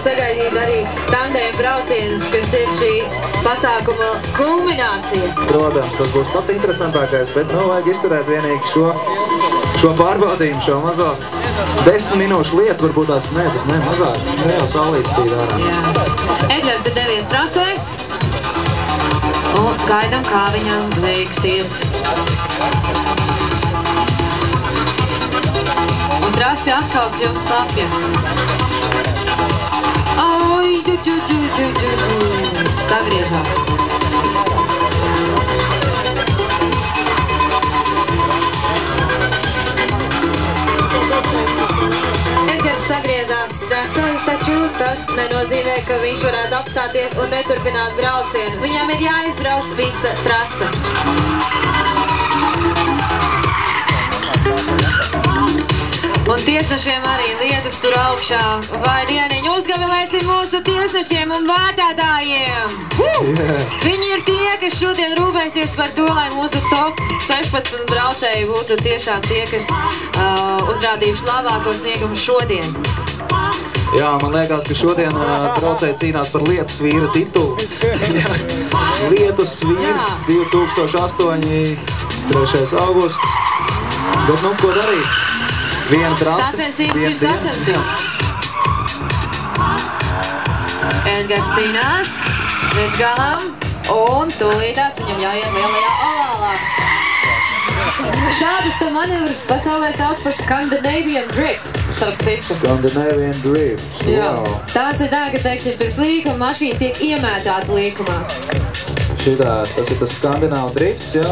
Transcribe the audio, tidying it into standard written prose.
sagaidīt arī tandēm braucienus, kas ir šī pasākuma kulminācija. Protams, tas būs pats interesantākais, bet vajag izturēt vienīgi šo pārbaudījumu, šo mazo 10 minūšu lietu, varbūt tās mazāk, jau saulītes spīd ārā. Edgars ir devies trasē, un gaidām, kā viņam veiksies. Un trasi atkal kļūst sapja. Ai, sagriežās. Edgars sagriezās trasē, taču tas nenozīmē, ka viņš varētu apstāties un neturpināt braucienu. Viņam ir jāizbrauc visa trasa. Un tiesnešiem arī lietus tur augšā. Vai dieniņu uzgavilēsim mūsu tiesnešiem un vērtētājiem? Viņi ir tie, kas šodien rūpēsies par to, lai mūsu top 16 braucēji būtu tiešām tie, kas uzrādījuši labāko sniegumu šodien. Jā, man liekas, ka šodien braucēji cīnās par lietus vīra titulu. Lietus vīrs 2008, 3. augusts. Bet ko darīt? Viena trasa, sacensības ir sacensības. Edgars cīnās līdz galam, un tūlītās viņam jāiet lielajā ovālā. Šādus te manevrus pasaulē sauc par Scandinavian Drift. Scandinavian Drift. Wow. Tās ir tā, ka, teiksim, pirms līkuma mašīna tiek iemētāta līkumā. Tas ir tas Skandināvu drifts, jā?